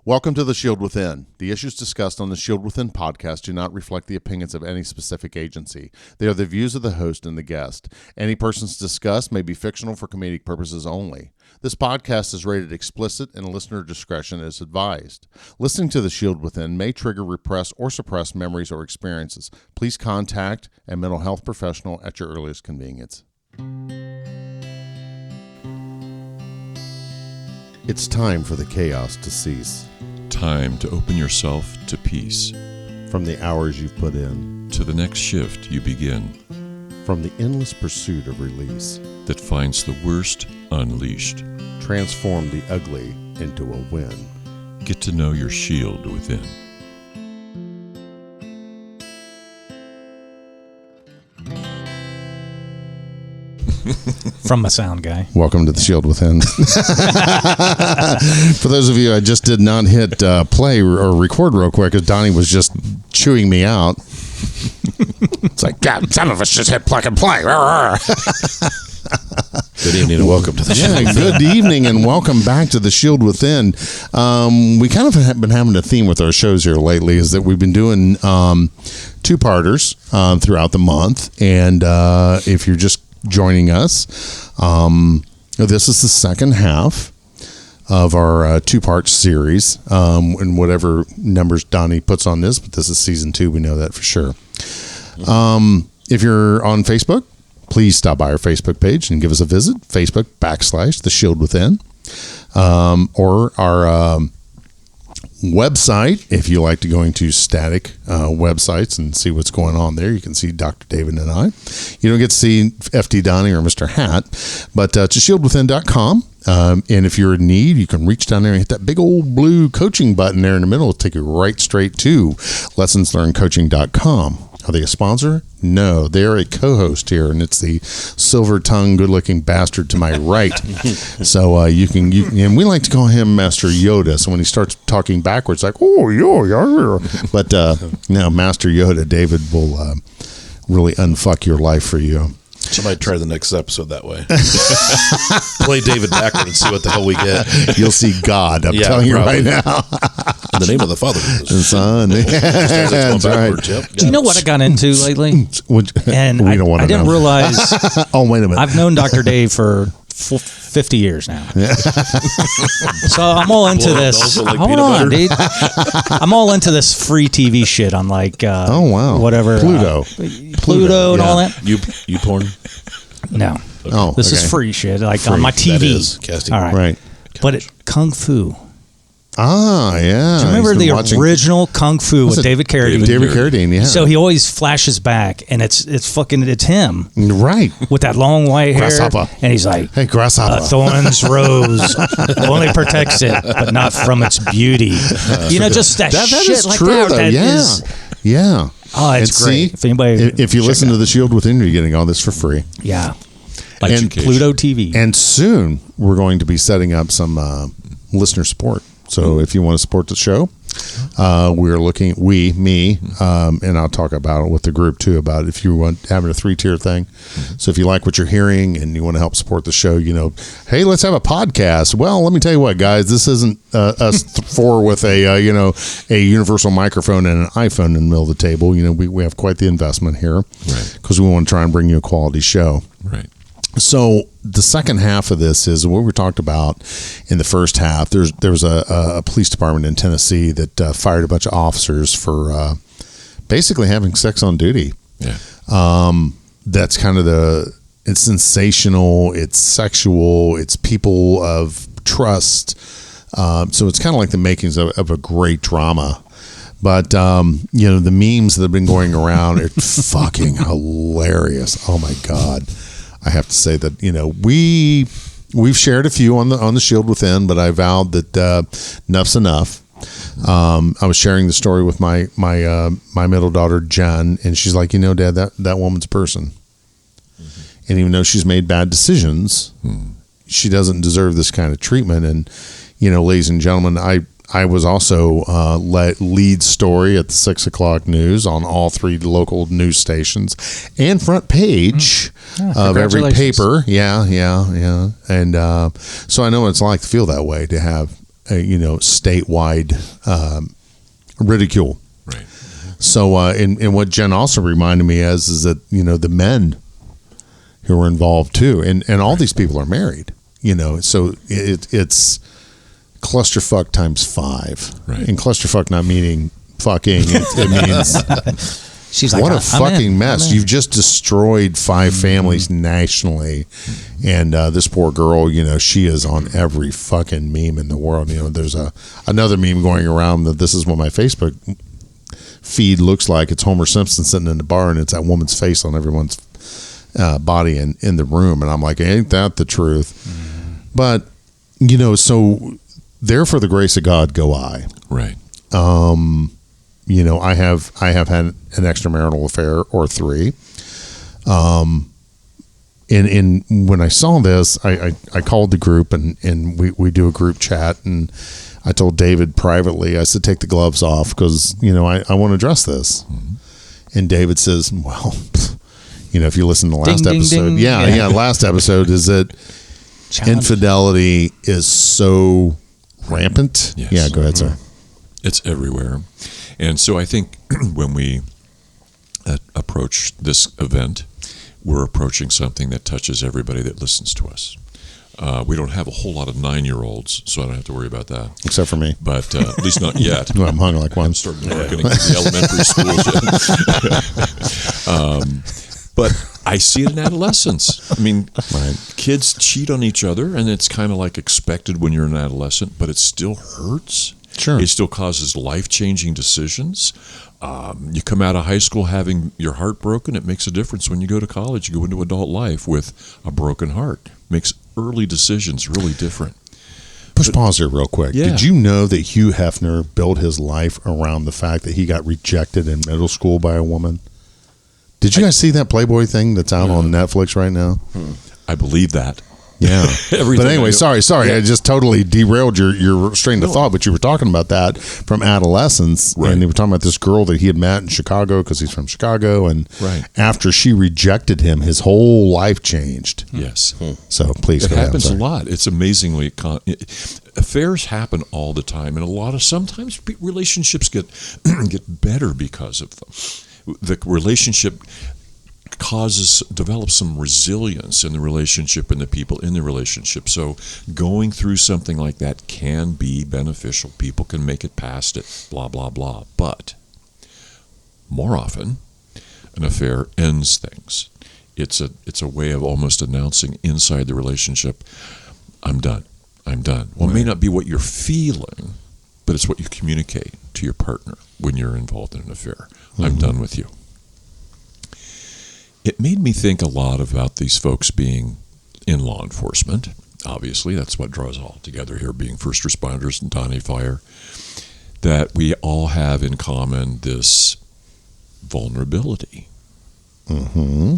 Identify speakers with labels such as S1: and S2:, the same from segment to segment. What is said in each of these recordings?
S1: Welcome to The Shield Within. The issues discussed on the Shield Within podcast do not reflect the opinions of any specific agency. They are the views of the host and the guest. Any persons discussed may be fictional for comedic purposes only. This podcast is rated explicit and listener discretion is advised. Listening to The Shield Within may trigger repressed or suppressed memories or experiences. Please contact a mental health professional at your earliest convenience. It's time for the chaos to cease.
S2: Time to open yourself to peace.
S1: From the hours you've put in.
S2: To the next shift you begin.
S1: From the endless pursuit of release.
S2: That finds the worst unleashed.
S1: Transform the ugly into a win.
S2: Get to know your shield within.
S3: From a sound guy.
S1: Welcome to The Shield Within. For those of you, I just did not hit play or record real quick because Donnie was just chewing me out. It's like, God, some of us just hit plug and play.
S4: Good evening and welcome to the Shield Within.
S1: Good evening and welcome back to The Shield Within. We kind of have been having a theme with our shows here lately is that we've been doing two-parters throughout the month. And if you're just joining us, this is the second half of our two-part series, and whatever numbers Donnie puts on this, but this is season 2, we know that for sure. If you're on Facebook, please stop by our Facebook page and give us a visit, Facebook.com/The Shield Within, or our website. If you like to go into static websites and see what's going on there, you can see Dr. David and I. You don't get to see FT Donnie or Mr. Hat, but to shieldwithin.com. And if you're in need, you can reach down there and hit that big old blue coaching button there in the middle. It'll take you right straight to lessonslearnedcoaching.com. Are they a sponsor? No, they're a co-host here, and it's the silver-tongued, good-looking bastard to my right. So you can, and we like to call him Master Yoda. So when he starts talking backwards, like, oh, yeah. But no, Master Yoda, David will really unfuck your life for you.
S4: Somebody try the next episode that way. Play David backward and see what the hell we get.
S1: You'll see God. I'm telling you right now.
S4: In the name of the Father,
S1: the Son. That's right.
S4: Yep.
S3: Do you know what I got into lately? And
S1: we don't want to
S3: I didn't
S1: know.
S3: realize.
S1: Oh, wait a minute.
S3: I've known Dr. Dave for 50 years now. So I'm all into this.
S4: Like
S3: Hold on, dude. I'm all into this free TV shit on like
S1: oh wow,
S3: whatever Pluto and all that.
S4: You porn?
S3: No.
S1: Oh,
S3: this is free shit like
S4: free.
S3: on my TV.
S4: That is casting.
S3: All right. But Kung Fu.
S1: Ah, yeah.
S3: Do you remember the original Kung Fu with David Carradine?
S1: David Carradine, yeah.
S3: So he always flashes back, and it's him,
S1: right,
S3: with that long white hair,
S1: grasshopper,
S3: and he's like,
S1: "Hey, grasshopper,
S3: thorns rose only protects it, but not from its beauty." Just that shit
S1: is
S3: like
S1: true,
S3: that.
S1: Though.
S3: That
S1: yeah.
S3: Oh, it's great. If anybody,
S1: if you listen to The Shield Within, you're getting all this for free.
S3: Yeah,
S1: and
S2: education.
S3: Pluto TV,
S1: and soon we're going to be setting up some listener support. So if you want to support the show, we're looking, and I'll talk about it with the group too, about if you want having a 3-tier thing. So if you like what you're hearing and you want to help support the show, hey, let's have a podcast. Well, let me tell you what, guys, this isn't us four with a universal microphone and an iPhone in the middle of the table. We have quite the investment here,
S2: right?
S1: Because we want to try and bring you a quality show,
S2: right?
S1: So the second half of this is what we talked about in the first half. There was a police department in Tennessee that fired a bunch of officers for basically having sex on duty.
S2: Yeah.
S1: That's kind of it's sensational, it's sexual, it's people of trust. So it's kind of like the makings of a great drama. But, the memes that have been going around are fucking hilarious. Oh, my God. I have to say that we've shared a few on the Shield Within, but I vowed that enough's enough. I was sharing the story with my middle daughter Jen, and she's like, Dad, that woman's a person, and even though she's made bad decisions, she doesn't deserve this kind of treatment. And ladies and gentlemen, I was also lead story at the 6 o'clock news on all 3 local news stations and front page of every paper. Yeah. And so I know what it's like to feel that way, to have statewide ridicule.
S2: Right.
S1: So, and what Jen also reminded me is that, the men who are involved too, and all these people are married, so it's clusterfuck times 5.
S2: Right.
S1: And clusterfuck not meaning fucking, it means
S3: She's like,
S1: what a
S3: I'm
S1: fucking
S3: in,
S1: mess.
S3: I'm in.
S1: You've just destroyed 5 families nationally. And this poor girl, she is on every fucking meme in the world. There's another meme going around that this is what my Facebook feed looks like. It's Homer Simpson sitting in the bar, and it's that woman's face on everyone's body in the room. And I'm like, ain't that the truth? But, so there for the grace of God go I.
S2: Right.
S1: I have had an extramarital affair or 3. And when I saw this, I called the group and we do a group chat, and I told David privately, I said, take the gloves off because, I want to address this. Mm-hmm. And David says, well, if you listen to the last
S3: Ding, ding,
S1: episode,
S3: ding.
S1: yeah, last episode is that infidelity is so rampant.
S2: Yes.
S1: Yeah, go ahead, sir.
S2: It's everywhere. And so I think when we approach this event, we're approaching something that touches everybody that listens to us. We don't have a whole lot of 9-year-olds, so I don't have to worry about that.
S1: Except for me.
S2: But at least not yet.
S1: Well, I'm hung like one.
S2: I'm starting to work in the elementary schools. But I see it in adolescence. I mean, kids cheat on each other, and it's kind of like expected when you're an adolescent, but it still hurts.
S1: Sure.
S2: It still causes life-changing decisions. You come out of high school having your heart broken. It makes a difference when you go to college. You go into adult life with a broken heart. Makes early decisions really different.
S1: Push pause here real quick.
S2: Yeah.
S1: Did you know that Hugh Hefner built his life around the fact that he got rejected in middle school by a woman? Did you guys see that Playboy thing that's out on Netflix right now?
S2: I believe that.
S1: Yeah.
S2: Everything
S1: But anyway,
S2: I know.
S1: sorry. I just totally derailed your train of thought, but you were talking about that from adolescence.
S2: Right.
S1: And they were talking about this girl that he had met in Chicago because he's from Chicago. And after she rejected him, his whole life changed.
S2: Yes.
S1: So please
S2: It
S1: go ahead.
S2: happens a lot. It's amazingly affairs happen all the time, and sometimes relationships get better because of them. The relationship develops some resilience in the relationship and the people in the relationship. So going through something like that can be beneficial. People can make it past it, blah, blah, blah. But more often, an affair ends things. It's a way of almost announcing inside the relationship, I'm done. I'm done. Well, it may not be what you're feeling, but it's what you communicate to your partner when you're involved in an affair. I'm done with you. It made me think a lot about these folks being in law enforcement. Obviously, that's what draws all together here, being first responders and Donnie Fire, that we all have in common this vulnerability.
S1: Mm-hmm.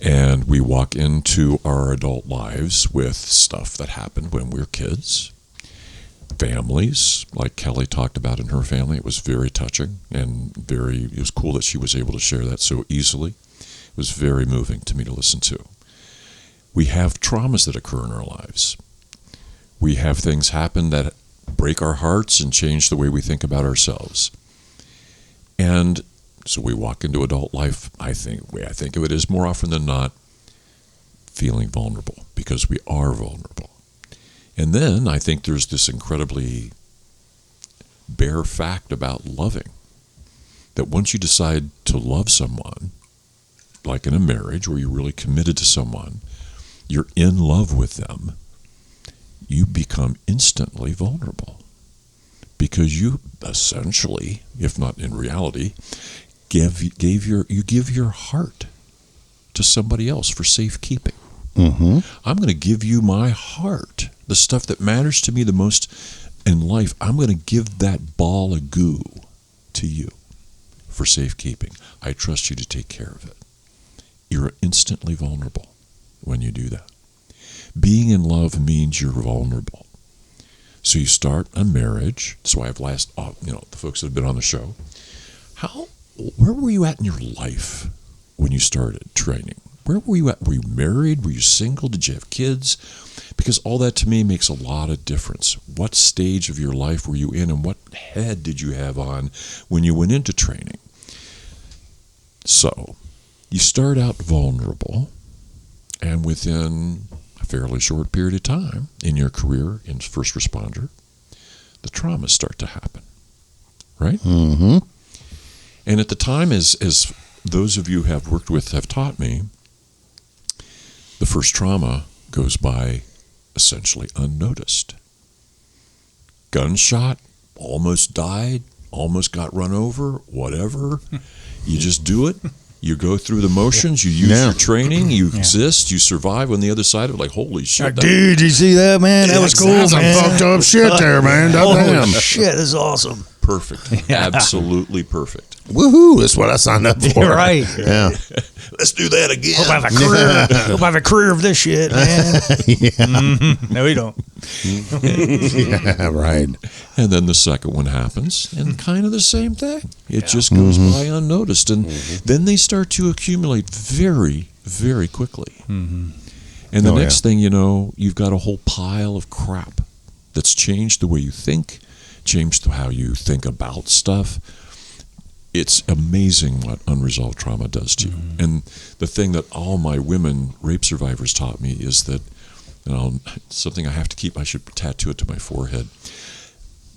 S2: And we walk into our adult lives with stuff that happened when we were kids. Families, like Kelly talked about in her family, it was very touching and it was cool that she was able to share that so easily. It was very moving to me to listen to. We have traumas that occur in our lives. We have things happen that break our hearts and change the way we think about ourselves. And so we walk into adult life, the way I think of it is more often than not, feeling vulnerable, because we are vulnerable. And then I think there's this incredibly bare fact about loving, that once you decide to love someone, like in a marriage where you're really committed to someone, you're in love with them, you become instantly vulnerable. Because you essentially, if not in reality, give your heart to somebody else for safekeeping.
S1: Mm-hmm.
S2: I'm going to give you my heart, the stuff that matters to me the most in life. I'm going to give that ball of goo to you for safekeeping. I trust you to take care of it. You're instantly vulnerable when you do that. Being in love means you're vulnerable. So you start a marriage. So I've the folks that have been on the show. Where were you at in your life when you started training? Where were you at? Were you married? Were you single? Did you have kids? Because all that to me makes a lot of difference. What stage of your life were you in, and what head did you have on when you went into training? So, you start out vulnerable, and within a fairly short period of time in your career in first responder, the traumas start to happen, right?
S1: Mm-hmm.
S2: And at the time, as those of you who have worked with have taught me, the first trauma goes by essentially unnoticed. Gunshot, almost died, almost got run over, whatever. You just do it. You go through the motions. You use your training. You exist. You survive. On the other side of it, like, holy shit.
S3: Dude, you see that, man? That was cool, man.
S1: Some fucked up shit there, man. Damn.
S3: Shit, this is awesome.
S2: Perfect. Absolutely perfect.
S1: Woohoo! That's what I signed up for.
S3: You're right.
S1: Yeah.
S2: Let's do that again.
S3: Hope I have a career. Hope I have a career of this shit, man. No, you don't.
S1: Yeah, right.
S2: And then the second one happens, and kind of the same thing. It just goes by unnoticed. And then they start to accumulate very, very quickly. And the next thing you know, you've got a whole pile of crap that's changed the way you think, changed how you think about stuff. It's amazing what unresolved trauma does to you. And the thing that all my women rape survivors taught me is that, something I have to keep, I should tattoo it to my forehead.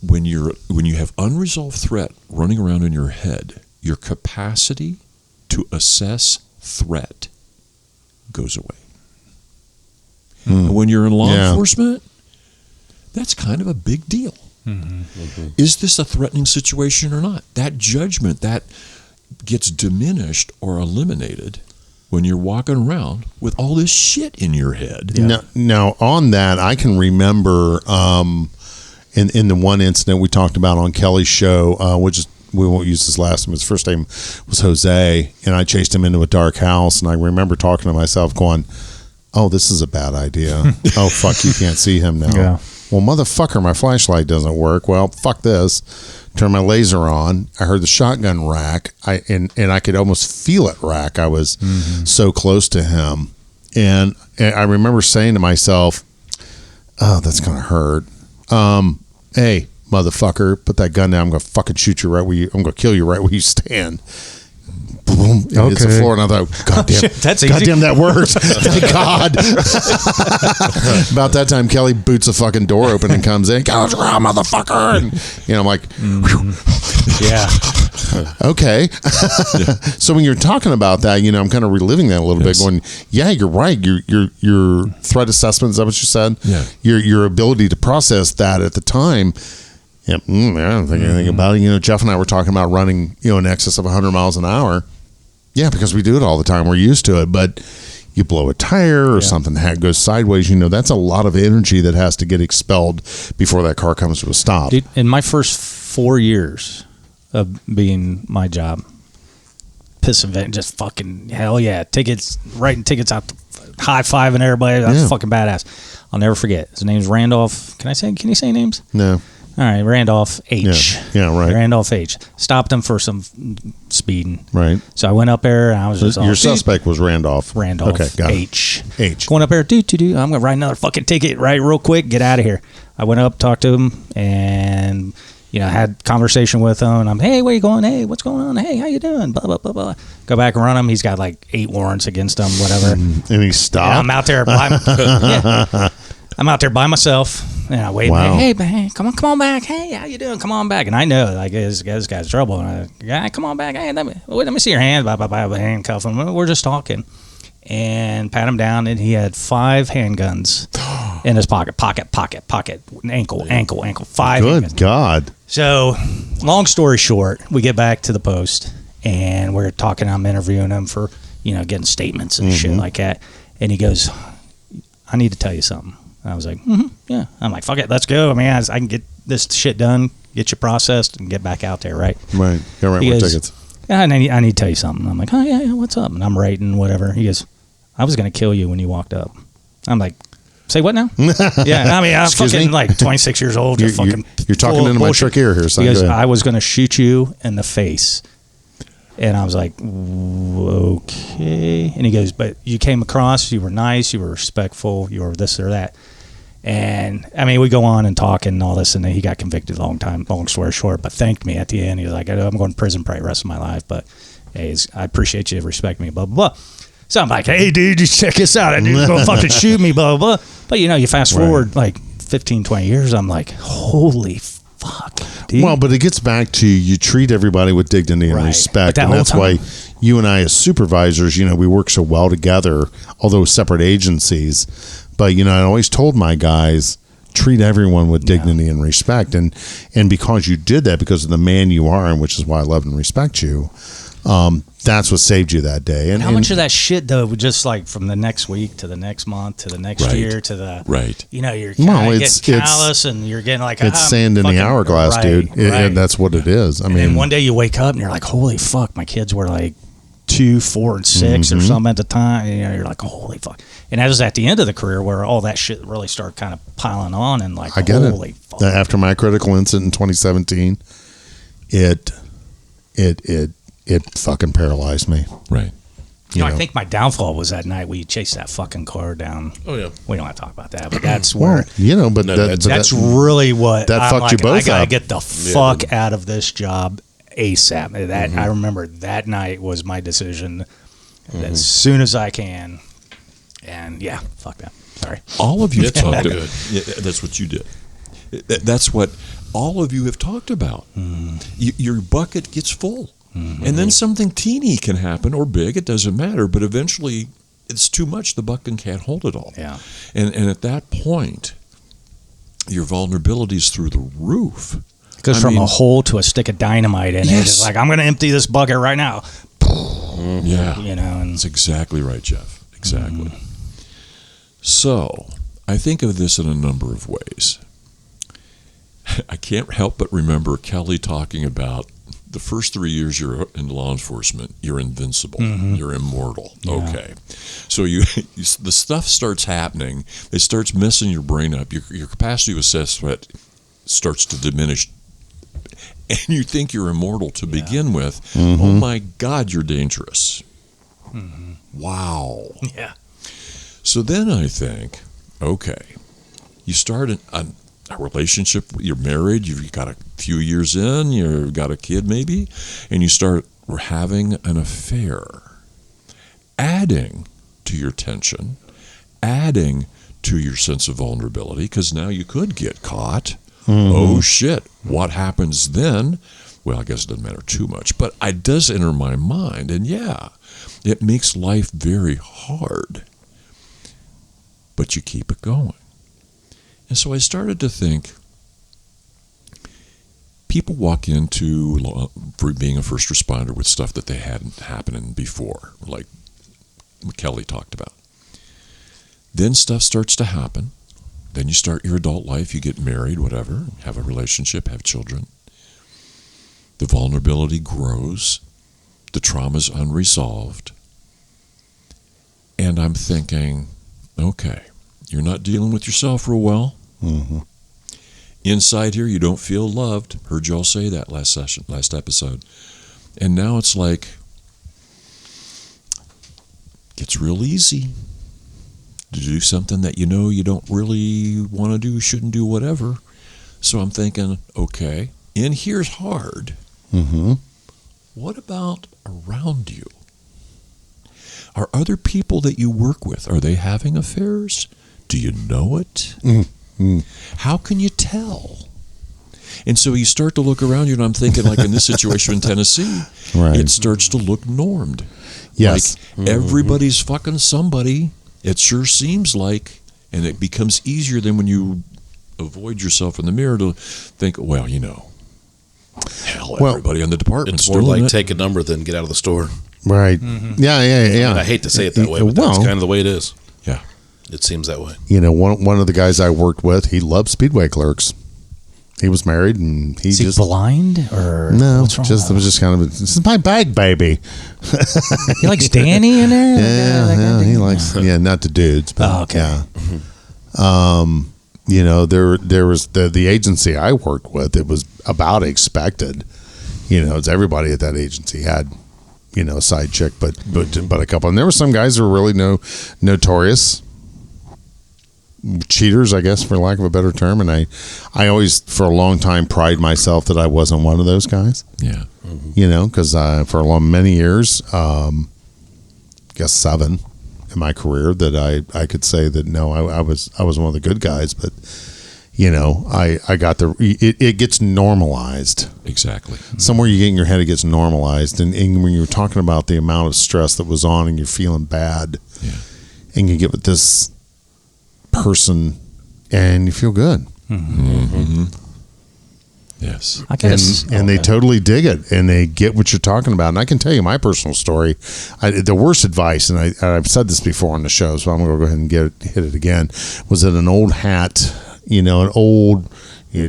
S2: When you have unresolved threat running around in your head, your capacity to assess threat goes away. And when you're in law enforcement, that's kind of a big deal. Is this a threatening situation or not? That judgment, that gets diminished or eliminated when you're walking around with all this shit in your head.
S1: Now, on that, I can remember in the one incident we talked about on Kelly's show, which is, we won't use his last name. His first name was Jose, and I chased him into a dark house, and I remember talking to myself going, oh, this is a bad idea. Oh, fuck, you can't see him now.
S3: Yeah.
S1: Well, motherfucker, my flashlight doesn't work. Well, fuck this. Turn my laser on. I heard the shotgun rack. And I could almost feel it rack. I was so close to him. And I remember saying to myself, oh, that's going to hurt. Hey, motherfucker, put that gun down. I'm going to fucking shoot you right where I'm going to kill you right where you stand. Boom, it hits the floor, and I thought, God damn,
S3: that's easy.
S1: God damn, that worked. Thank God. About that time, Kelly boots the fucking door open and comes in. Goes, raw motherfucker. And I'm like, okay. So when you're talking about that, I'm kind of reliving that a little bit, going, yeah, you're right. Your threat assessment, is that what you said?
S2: Yeah.
S1: Your ability to process that at the time. Yep. I don't think anything about it. Jeff and I were talking about running, in excess of 100 miles an hour. Yeah, because we do it all the time. We're used to it. But you blow a tire or something goes sideways, that's a lot of energy that has to get expelled before that car comes to a stop.
S3: Dude, in my first 4 years of being my job, piss event, just fucking hell yeah. Writing tickets out, high-fiving everybody. That's fucking badass. I'll never forget. His name's Randolph. Can you say names?
S1: No.
S3: All right, Randolph H.
S1: Yeah, right.
S3: Randolph H. Stopped him for some speeding.
S1: Right.
S3: So I went up there, and I was just
S1: your suspect was Randolph.
S3: Randolph
S1: okay, got
S3: H.
S1: H.
S3: Going up there, I'm going to write another fucking ticket right real quick, get out of here. I went up, talked to him, and, had conversation with him. And I'm, hey, where you going? Hey, what's going on? Hey, how you doing? Blah, blah, blah, blah. Go back and run him. He's got like 8 warrants against him, whatever.
S1: And he stopped?
S3: And I'm out there I'm out there by myself, and I wait.
S1: Wow.
S3: Hey, man, come on back. Hey, how you doing? Come on back. And I know, like, this guy's trouble. And come on back. Hey, let me see your hand. Blah, blah, blah, handcuff him. We're just talking. And pat him down, and he had 5 handguns in his pocket, ankle, 5
S1: Good
S3: handguns.
S1: God.
S3: So, long story short, we get back to the post, and we're talking. I'm interviewing him for, getting statements and shit like that. And he goes, I need to tell you something. I was like, yeah. I'm like, fuck it, let's go. I mean, I can get this shit done, get you processed, and get back out there, right?
S1: Right. Go right with tickets.
S3: Yeah, I need to tell you something. I'm like, oh, yeah, what's up? And I'm writing whatever. He goes, I was going to kill you when you walked up. I'm like, say what now? Yeah, I mean, I'm fucking like 26 years old.
S1: You're talking into my trick ear here, son.
S3: He goes, I was going to shoot you in the face And I was like, okay. And he goes, but you came across, you were nice, you were respectful, you were this or that. And I mean, we go on and talk and all this, and then he got convicted long story short, but thanked me at the end. He was like, I'm going to prison probably the rest of my life, but hey, I appreciate you respecting me, blah, blah, blah. So I'm like, hey, dude, just check this out. That dude's going to fucking shoot me, blah, blah, blah. But, you know, you fast forward like 15, 20 years, I'm like, holy fuck, dude.
S1: Well, but it gets back to you treat everybody with dignity and respect. And that's why you and I as supervisors, you know, we work so well together, although separate agencies. But, you know, I always told my guys, treat everyone with dignity and respect. And because you did that, because of the man you are, and which is why I love and respect you, that's what saved you that day. And
S3: how much of that shit, though, just like from the next week to the next month to the next year to the, you know, you're kind of getting callous and you're getting like,
S1: it's sand in the hourglass, dude. And that's what it is. I mean,
S3: one day you wake up and you're like, holy fuck, my kids were like 2, 4, and 6 or something at the time. You know, you're like, holy fuck. And that was at the end of the career where all that shit really started kind of piling on and like,
S1: I get
S3: holy fuck.
S1: After my critical incident in 2017, it fucking paralyzed me.
S2: Right.
S3: You know, I think my downfall was that night we chased that fucking car down.
S4: Oh, yeah.
S3: We don't have to talk about that, but that's where...
S1: you know, but
S3: that's really what...
S1: That fucked you both
S3: I gotta
S1: up.
S3: get the fuck out of this job ASAP. That I remember that night was my decision as soon as I can. And yeah, fuck that. Sorry.
S2: All of you have talked
S4: good.
S2: about. Yeah, that's what you did. That's what all of you have talked about. Your bucket gets full. And then something teeny can happen, or big, it doesn't matter, but eventually it's too much. The bucket can't hold it all.
S3: Yeah.
S2: And at that point, your vulnerability is through the roof.
S3: It goes from a hole to a stick of dynamite in it. It's like, I'm going to empty this bucket right now.
S2: Yeah.
S3: You know, and
S2: that's exactly right, Jeff. Exactly. So, I think of this in a number of ways. I can't help but remember Kelly talking about the first 3 years you're in law enforcement, you're invincible, you're immortal. Yeah. Okay, so you the stuff starts happening. It starts messing your brain up. Your capacity to assess threat starts to diminish, and you think you're immortal to begin with. Oh my God, you're dangerous. Wow.
S3: Yeah.
S2: So then I think, okay, you start a relationship, you're married, you've got a few years in, you've got a kid maybe, and you start having an affair, adding to your tension, adding to your sense of vulnerability, because now you could get caught. Oh shit, what happens then? Well, I guess it doesn't matter too much, but it does enter my mind, and yeah, it makes life very hard, but you keep it going. And so I started to think, people walk into being a first responder with stuff that they hadn't happened before, like Kelly talked about. Then stuff starts to happen. Then you start your adult life, you get married, whatever, have a relationship, have children. The vulnerability grows. The trauma's unresolved. And I'm thinking, okay, you're not dealing with yourself real well. Inside here, you don't feel loved. Heard y'all say that last episode. And now it's like, it's real easy to do something that you know you don't really want to do, shouldn't do, whatever. So I'm thinking, okay, in here's hard. What about around you? Are other people that you work with, are they having affairs? Do you know it? How can you tell? And so you start to look around you, and I'm thinking, like in this situation in Tennessee, it starts to look normed.
S1: Yes.
S2: Like everybody's fucking somebody. It sure seems like, and it becomes easier than when you avoid yourself in the mirror to think, well, you know, hell, everybody in the department's
S4: It's more
S2: doing
S4: like
S2: it.
S4: take a number than get out of the store.
S1: Right. Yeah.
S4: I mean, I hate to say it that way, but that's kind of the way it is.
S2: Yeah.
S4: It seems that way.
S1: You know, one of the guys I worked with, he loved Speedway Clerks. He was married, and he
S3: Is
S1: just
S3: he blind or
S1: no,
S3: what's wrong?
S1: just it was just kind of this is my bag, baby.
S3: He likes Danny in there.
S1: Yeah, he likes not the dudes, but
S3: okay.
S1: You know, there was the agency I worked with. It was about expected. You know, it's everybody at that agency had a side chick, but a couple. And there were some guys who were really notorious cheaters, I guess, for lack of a better term. And I always, for a long time, pride myself that I wasn't one of those guys.
S2: Yeah.
S1: Because for many years, I guess 7 in my career, that I could say that no, I was one of the good guys, but I got it gets normalized.
S2: Exactly.
S1: Somewhere you get in your head, it gets normalized, and when you're talking about the amount of stress that was on, and you're feeling bad, and you get with this person, and you feel good.
S2: Yes.
S1: And they totally dig it, and they get what you're talking about. And I can tell you my personal story. The worst advice, and I've said this before on the show, so I'm going to go ahead and hit it again, was that an old hat, an old,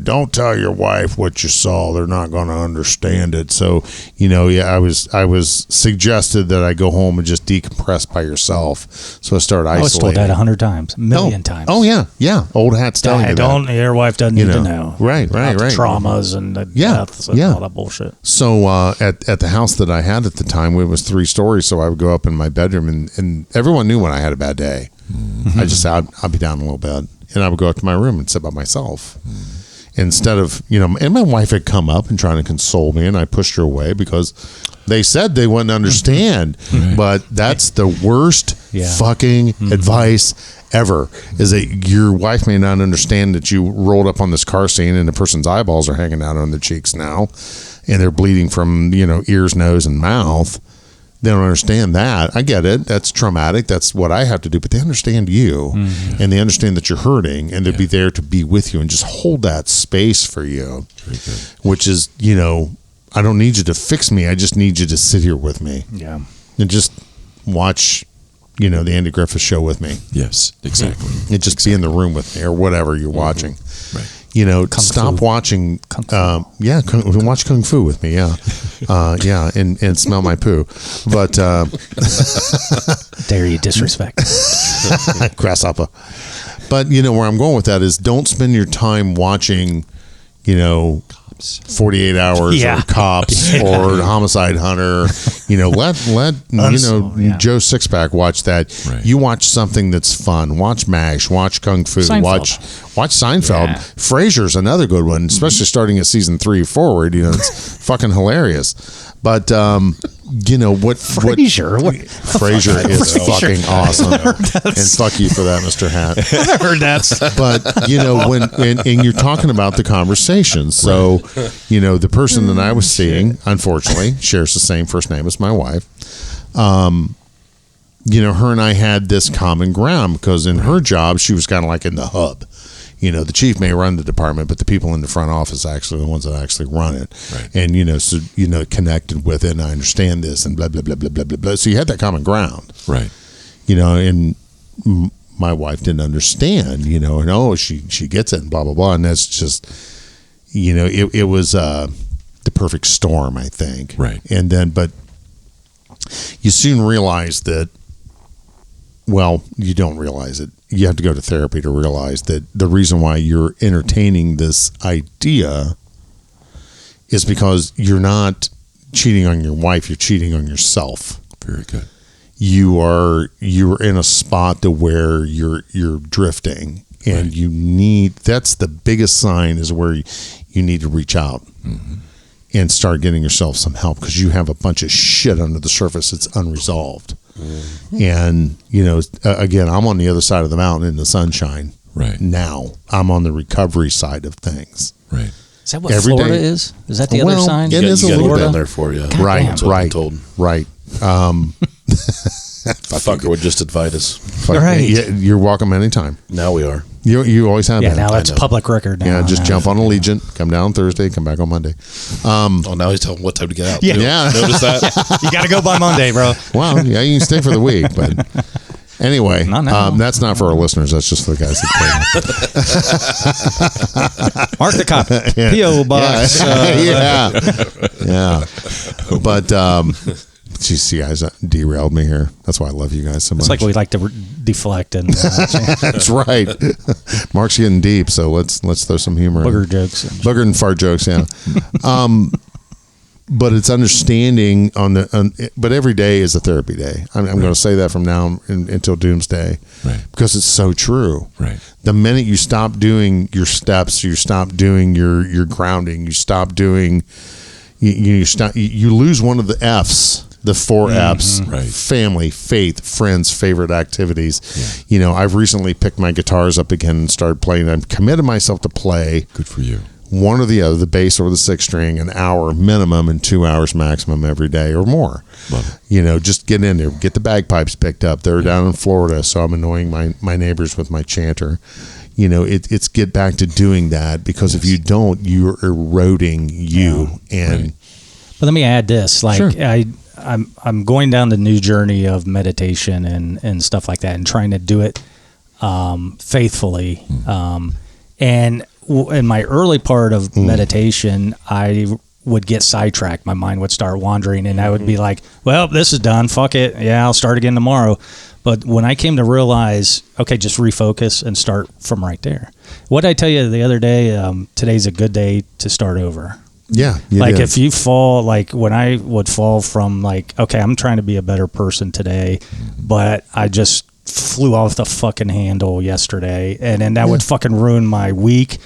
S1: don't tell your wife what you saw. They're not going to understand it. So, I was suggested that I go home and just decompress by yourself. So I started isolating.
S3: I was told that 100 times, a million times.
S1: Oh, yeah. Old hats telling you that.
S3: Your wife doesn't need to know.
S1: Right.
S3: The traumas and the deaths and all that bullshit.
S1: So at the house that I had at the time, it was 3 stories. So I would go up in my bedroom, and everyone knew when I had a bad day. I just said, I'll be down a little bit. And I would go up to my room and sit by myself. Instead of, and my wife had come up and trying to console me, and I pushed her away because they said they wouldn't understand. But that's the worst fucking advice ever, is that your wife may not understand that you rolled up on this car scene and the person's eyeballs are hanging out on their cheeks now, and they're bleeding from, ears, nose, and mouth. They don't understand that. I get it. That's traumatic. That's what I have to do. But they understand you, and they understand that you're hurting, and they'll be there to be with you and just hold that space for you, which is, I don't need you to fix me. I just need you to sit here with me.
S3: Yeah.
S1: And just watch, the Andy Griffith Show with me.
S2: Yes, exactly.
S1: And just be in the room with me or whatever you're watching.
S2: Right.
S1: Stop watching. Watch Kung Fu with me. And smell my poo. But
S3: dare you disrespect
S1: grasshopper. But where I'm going with that is, don't spend your time watching, 48 Hours or Cops or Homicide Hunter. Let Joe Sixpack watch that.
S2: Right.
S1: You watch something that's fun. Watch MASH. Watch Kung Fu.
S3: Seinfeld.
S1: Watch Seinfeld.
S3: Yeah.
S1: Frasier's another good one, especially starting at season 3 forward. It's fucking hilarious. But
S3: Frasier?
S1: Frasier is fucking awesome. And fuck you for that, Mr. Hat.
S3: I've heard that.
S1: But when you're talking about the conversation, so the person that I was seeing, unfortunately, shares the same first name as my wife. Her and I had this common ground because in her job, she was kind of like in the hub. The chief may run the department, but the people in the front office are actually the ones that actually run it.
S2: Right.
S1: And, connected with it, and I understand this, and blah, blah, blah, blah, blah, blah, blah. So you had that common ground.
S2: Right.
S1: And my wife didn't understand, and she gets it, and blah, blah, blah. And that's just, it was the perfect storm, I think.
S2: Right.
S1: And then, but you soon realize that, well, you don't realize it. You have to go to therapy to realize that the reason why you're entertaining this idea is because you're not cheating on your wife, you're cheating on yourself.
S2: Very good.
S1: You're in a spot to where you're drifting, and that's the biggest sign, is where you need to reach out and start getting yourself some help, because you have a bunch of shit under the surface that's unresolved. And again, I'm on the other side of the mountain in the sunshine.
S2: Right.
S1: Now I'm on the recovery side of things.
S2: Right.
S3: Is that what Florida is? Is that the other sign?
S1: It is a little bit
S4: down there for you.
S1: Right.
S4: That's what I'm told.
S1: Right.
S4: Fucker would just invite us.
S3: Right.
S1: You're welcome anytime.
S4: Now we are.
S1: You always have
S3: Yeah,
S1: been.
S3: now that's public record. Now.
S1: Yeah, just jump on Allegiant, come down Thursday, come back on Monday.
S4: Now he's telling what time to get out.
S3: Yeah.
S4: too.
S1: Yeah.
S4: Notice that?
S3: You got to go by Monday, bro.
S1: Well, yeah, you can stay for the week, but anyway,
S3: Not now.
S1: that's not for our listeners. That's just for the guys that
S3: Marc the Cop,
S1: Yeah.
S3: P.O. Box.
S1: Yeah. But geez, you guys derailed me here. That's why I love you guys so much.
S3: It's like we like to deflect and
S1: That's right. Mark's getting deep, so let's throw some humor
S3: booger
S1: in.
S3: jokes.
S1: Booger and fart jokes, yeah. but it's understanding but every day is a therapy day. I'm going to say that from now until doomsday,
S2: Right.
S1: because it's so true.
S2: Right.
S1: The minute you stop doing your steps, you stop doing your grounding, you stop doing, you lose one of the F's. The 4 F's,
S2: Right.
S1: family, faith, friends, favorite activities. Yeah. I've recently picked my guitars up again and started playing. I've committed myself to play
S2: Good for you.
S1: one or the other, the bass or the 6-string, an hour minimum and 2 hours maximum every day or more.
S2: Love it.
S1: Just get in there, get the bagpipes picked up. They're down in Florida, so I'm annoying my neighbors with my chanter. It's get back to doing that, because if you don't, you're eroding you. And
S3: But let me add this, like,
S1: Sure.
S3: I'm going down the new journey of meditation and stuff like that, and trying to do it faithfully. And in my early part of meditation, I would get sidetracked. My mind would start wandering, and I would be like, well, this is done. Fuck it. Yeah, I'll start again tomorrow. But when I came to realize, okay, just refocus and start from right there. What did I tell you the other day? Today's a good day to start over.
S1: yeah,
S3: Like if you fall, like when I would fall from like, okay, I'm trying to be a better person today, but I just flew off the fucking handle yesterday, and then that would fucking ruin my week,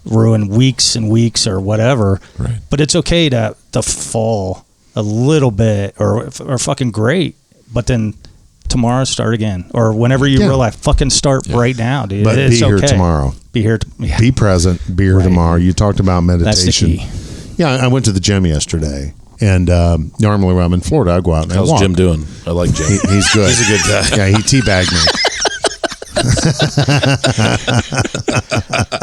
S3: ruin weeks and weeks or whatever.
S2: Right.
S3: But it's okay to fall a little bit or fucking great, but then tomorrow start again, or whenever you realize, fucking start right now, dude.
S1: But
S3: it's
S1: be here
S3: okay.
S1: tomorrow.
S3: Be here.
S1: Be present. Be here tomorrow. You talked about
S3: That's the
S1: meditation.
S3: key.
S1: Yeah, I went to the gym yesterday, and normally when I'm in Florida, I go out and I
S4: How's
S1: walk.
S4: Jim doing? I like Jim.
S1: He's good.
S4: He's a good guy.
S1: Yeah, he teabagged me.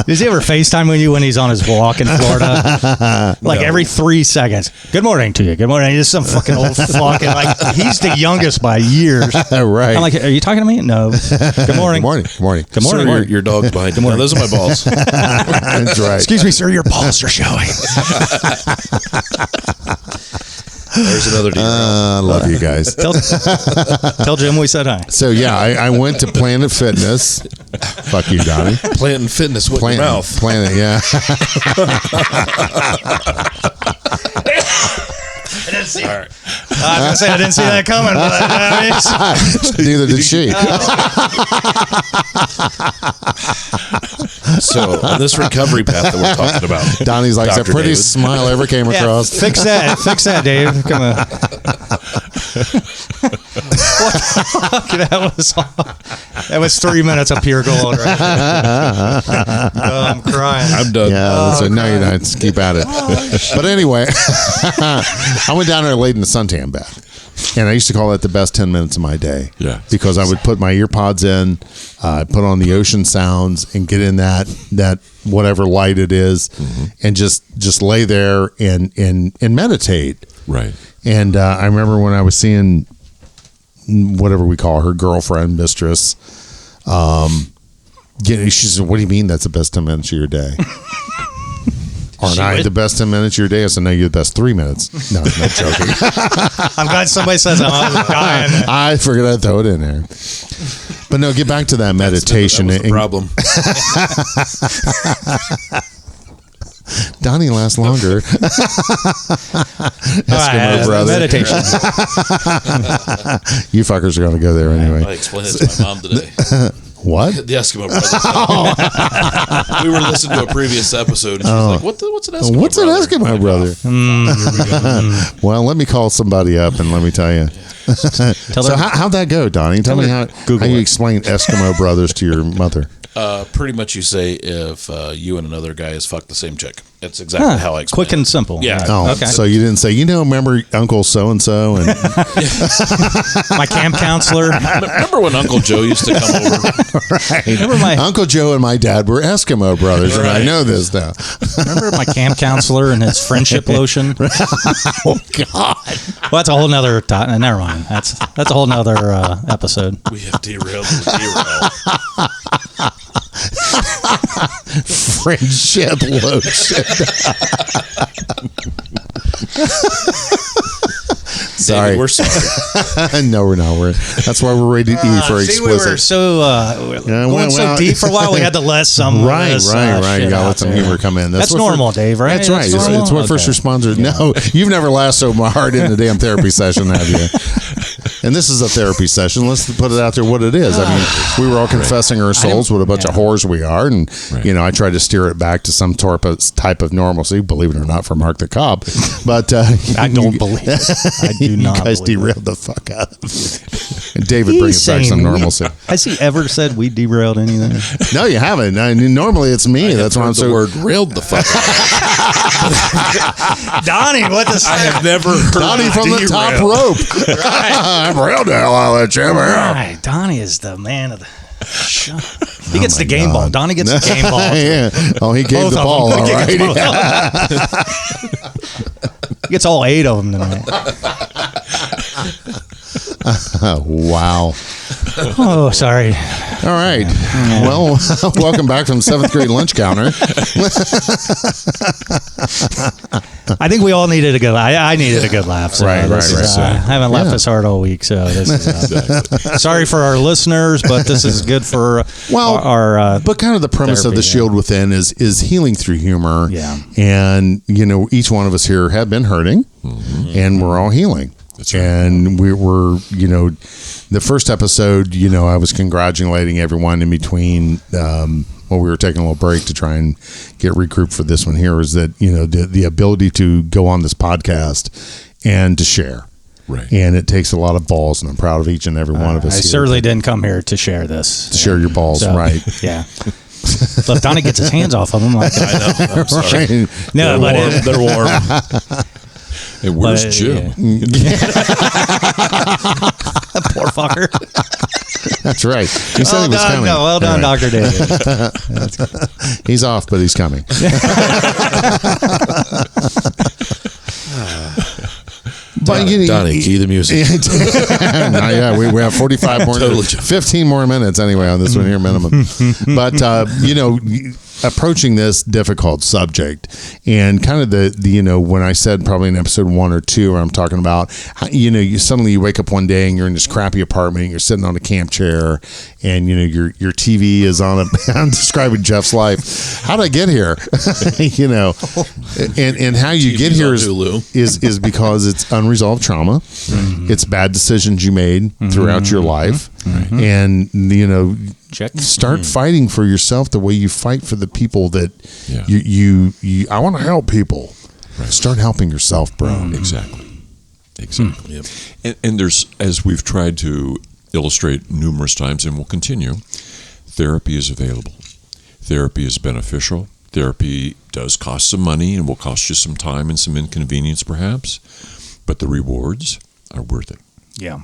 S3: Does he ever FaceTime with you when he's on his walk in Florida? Like every 3 seconds. Good morning to you. Good morning. He's some fucking old fucking, like, he's the youngest by years.
S1: Right.
S3: I'm like, are you talking to me? No. Good morning.
S1: Good morning. Good morning.
S3: Good morning.
S4: Sir, your dog's behind you. No, those are my balls.
S1: That's right.
S3: Excuse me, sir. Your balls are showing.
S4: There's another deer.
S1: I love you guys.
S3: Tell Jim we said hi.
S1: So yeah, I went to Planet Fitness. Fuck you, Donnie.
S4: Planting fitness with your mouth.
S1: Planet, yeah.
S3: I didn't see it. I was going to say I didn't see that coming, but
S1: Neither did she.
S4: So on this recovery path that we're talking about,
S1: Donnie's like, the
S4: Dr.
S1: prettiest
S4: David.
S1: smile I ever came across.
S3: fix that, Dave. Come on. That was 3 minutes of pure gold, right? I'm crying.
S4: I'm done.
S1: Yeah, so no, you're not. Just keep at it. But anyway, I went down there late in the suntan bath. And I used to call that the best 10 minutes of my day.
S2: Yeah.
S1: Because I would put my ear pods in, put on the ocean sounds, and get in that whatever light it is, and just lay there and meditate.
S2: Right.
S1: And I remember when I was seeing whatever we call her, girlfriend, mistress, she said, "What do you mean that's the best 10 minutes of your day?" Aren't I the best 10 minutes of your day? I said, "No, you're the best 3 minutes." No, I'm not joking.
S3: I'm glad somebody says I'm dying.
S1: I forgot to throw it in there. But no, get back to that meditation.
S4: That was the problem.
S1: Donnie lasts longer. Eskimo brother.
S3: Meditation.
S1: You fuckers are going to go there anyway.
S4: I explained it to my mom today.
S1: What?
S4: The Eskimo brothers. We were listening to a previous episode, and she was like, what's an Eskimo
S1: What's
S4: brother?
S1: an Eskimo brother? Well, let me call somebody up and let me tell you. So how'd that go, Donnie? Tell me how you explain Eskimo brothers to your mother.
S4: Pretty much you say if you and another guy has fucked the same chick. That's exactly how I explain
S3: Quick and simple.
S4: Yeah.
S1: Oh,
S3: Okay.
S1: So you didn't say, remember Uncle so-and-so? And
S3: My camp counselor.
S4: Remember when Uncle Joe used to come over?
S3: Remember my
S1: Uncle Joe and my dad were Eskimo brothers, and I
S4: Right.
S1: know this now.
S3: remember my camp counselor and his friendship lotion.
S1: Oh, God.
S3: Well, that's a whole nother. Never mind. That's a whole nother episode.
S4: We have derailed the derail.
S1: Friendship lotion. Sorry.
S4: David, we're sorry.
S1: No, we're not. That's why we're rated E for
S3: See,
S1: explicit.
S3: we were so going so deep for a while. We had to let some
S1: Right.
S3: shit
S1: You gotta let some
S3: out
S1: humor
S3: there.
S1: come in.
S3: That's
S1: what
S3: normal, Dave, right?
S1: That's right.
S3: That's
S1: It's what
S3: normal?
S1: first
S3: Okay.
S1: responders. No, you've never laughed so hard in a damn therapy session, have you? And this is a therapy session. Let's put it out there what it is. I mean, we were all confessing our souls, what a bunch of whores we are, and I tried to steer it back to some type of normalcy. Believe it or not, for Marc the Cop, but
S3: I don't believe it. I do not.
S1: You guys
S3: believe
S1: derailed the fuck out of me. And David brings back some normalcy.
S3: Has he ever said we derailed anything?
S1: No, you haven't. I mean, normally it's me. That's why I'm
S4: the
S1: so.
S4: word railed the fuck out.
S3: Donnie, what the?
S4: I have never heard
S1: Donnie from the top
S4: derail.
S1: rope. I'm railed the hell out of that chair.
S3: Right, Donnie is the man of the. He gets the game ball. Donnie gets the game ball.
S1: Yeah. Oh, he gave
S3: Both
S1: the
S3: of
S1: ball.
S3: them.
S1: All right.
S3: He gets all 8 of them tonight.
S1: Wow.
S3: Oh, sorry.
S1: All right. Well, welcome back from 7th grade lunch counter.
S3: I think we all needed a good. I needed a good laugh. So
S1: Right.
S3: I haven't laughed this hard all week, so this is. Sorry for our listeners, but this is good for our.
S1: But kind of the premise of the Shield Within is healing through humor.
S3: Yeah.
S1: And each one of us here have been hurting, and we're all healing.
S2: That's right.
S1: And we're the first episode, I was congratulating everyone in between. While we were taking a little break to try and get regrouped for this one here, is that the ability to go on this podcast and to share.
S2: Right.
S1: And it takes a lot of balls, and I'm proud of each and every one of us.
S3: I certainly didn't come here to share this.
S1: To share your balls,
S3: So,
S1: right?
S3: Yeah. So if Donnie gets his hands off of them, like that.
S4: I know. I'm sorry.
S1: Right.
S3: No, but
S4: They're warm.
S2: Hey, where's
S3: But,
S2: Jim?
S3: poor fucker.
S1: That's right. He said he was coming.
S3: Well done,
S1: All right.
S3: Dr. David.
S1: He's off, but he's coming.
S4: Donnie, key the music.
S1: Not yet. We have 45 more,
S4: Totally.
S1: 15 more minutes anyway on this one here minimum. But approaching this difficult subject, and kind of the when I said probably in episode 1 or 2 where I'm talking about how, you suddenly you wake up one day and you're in this crappy apartment and you're sitting on a camp chair and your TV is on a I'm describing Jeff's life. How did I get here? And how you get here is because it's unresolved trauma. It's bad decisions you made throughout your life. And start fighting for yourself the way you fight for the people that you I want to help people. Right. Start helping yourself, bro.
S2: Exactly. Yep. And there's, as we've tried to illustrate numerous times and will continue, therapy is available. Therapy is beneficial. Therapy does cost some money and will cost you some time and some inconvenience perhaps, but the rewards are worth it.
S3: Yeah.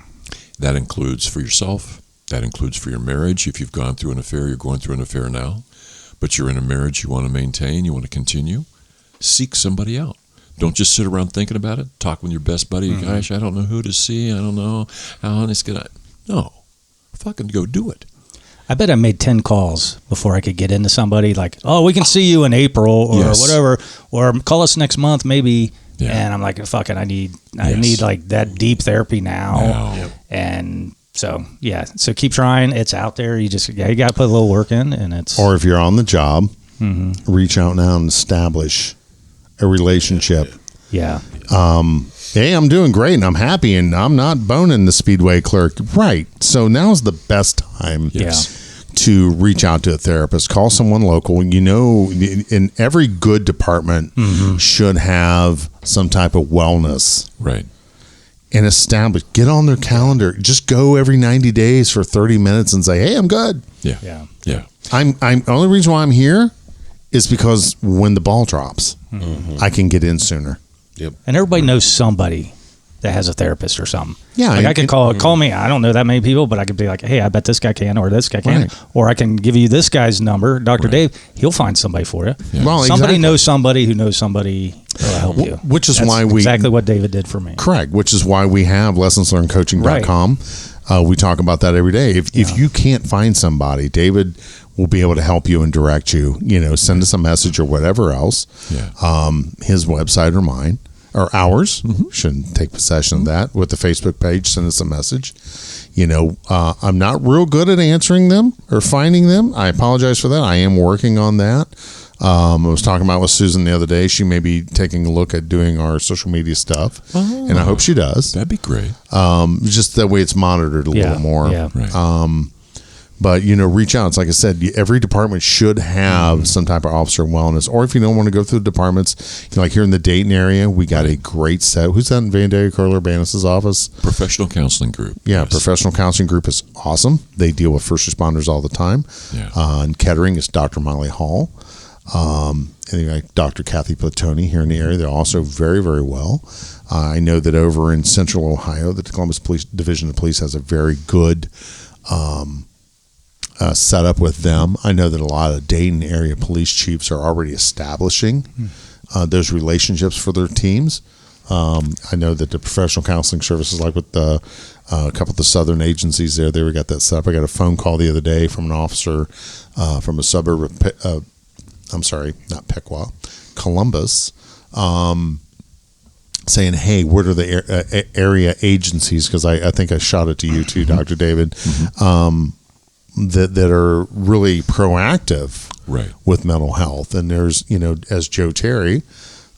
S2: That includes for yourself. That includes for your marriage. If you've gone through an affair, you're going through an affair now, but you're in a marriage you want to maintain, you want to continue, seek somebody out. Don't just sit around thinking about it. Talk with your best buddy. Gosh, I don't know who to see. I don't know how honest can I. No. Fucking go do it.
S3: I bet I made 10 calls before I could get into somebody like, oh, we can see you in April or whatever, or call us next month maybe. Yeah. And I'm like, fucking, I need like that deep therapy now. And so, so keep trying. It's out there. You just, you got to put a little work in, and it's.
S1: Or if you're on the job, reach out now and establish a relationship.
S3: Yeah.
S1: Hey, I'm doing great and I'm happy and I'm not boning the Speedway clerk. Right. So now's the best time to reach out to a therapist. Call someone local. In every good department should have some type of wellness.
S2: Right.
S1: And get on their calendar. Just go every 90 days for 30 minutes and say, hey, I'm good.
S2: Yeah.
S1: I'm only reason why I'm here is because when the ball drops, I can get in sooner.
S4: Yep.
S3: And everybody knows somebody that has a therapist or something.
S1: Yeah.
S3: Like I could call me. I don't know that many people, but I could be like, hey, I bet this guy can, or this guy can.
S1: Right.
S3: Or I can give you this guy's number, Dr. Dave. He'll find somebody for you.
S1: Yeah. Well,
S3: somebody knows somebody who knows somebody that'll help you.
S1: Which is
S3: That's
S1: why
S3: exactly what David did for me.
S1: Correct. Which is why we have lessonslearnedcoaching.com. We talk about that every day. If you can't find somebody, David will be able to help you and direct you. Send us a message or whatever else.
S2: Yeah.
S1: His website or mine. or hours. Shouldn't take possession of that. With the Facebook page, send us a message. I'm not real good at answering them or finding them. I apologize for that. I am working on that. I was talking about with Susan the other day. She may be taking a look at doing our social media stuff, and I hope she does.
S2: That'd be great.
S1: Just that way it's monitored a little more.
S3: Yeah.
S2: Right.
S1: But, reach out. It's like I said, every department should have some type of officer wellness. Or if you don't want to go through the departments, like here in the Dayton area, we got a great set. Who's that in Vandalia, Curler, Bannis's office?
S2: Professional counseling group.
S1: Yeah,
S2: Yes.
S1: professional counseling group is awesome. They deal with first responders all the time.
S2: Yeah.
S1: In Kettering, it's Dr. Molly Hall. And Dr. Kathy Platoni here in the area. They're also very, very well. I know that over in Central Ohio, the Columbus Police Division of Police has a very good set up with them. I know that a lot of Dayton area police chiefs are already establishing those relationships for their teams. I know that the professional counseling services, like with a couple of the southern agencies there, they got that set up. I got a phone call the other day from an officer from a suburb of, not Pequot, Columbus, saying, hey, what are the area agencies? Because I think I shot it to you too, Dr. David, that are really proactive with mental health. And there's, as Joe Terry,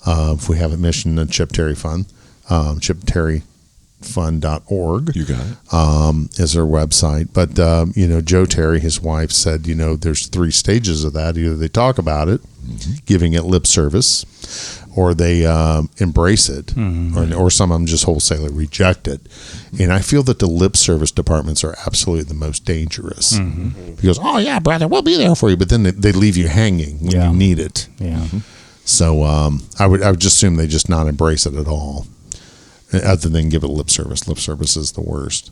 S1: if we haven't mentioned the Chip Terry Fund, chipterryfund.org.
S2: You got it.
S1: Is their website. But, Joe Terry, his wife, said, there's 3 stages of that. Either they talk about it, giving it lip service, or they embrace it, or some of them just wholesale reject it. And I feel that the lip service departments are absolutely the most dangerous. Because, oh, yeah, brother, we'll be there for you. But then they leave you hanging when you need it.
S3: Yeah.
S1: So I would just assume they just not embrace it at all, other than give it lip service. Lip service is the worst.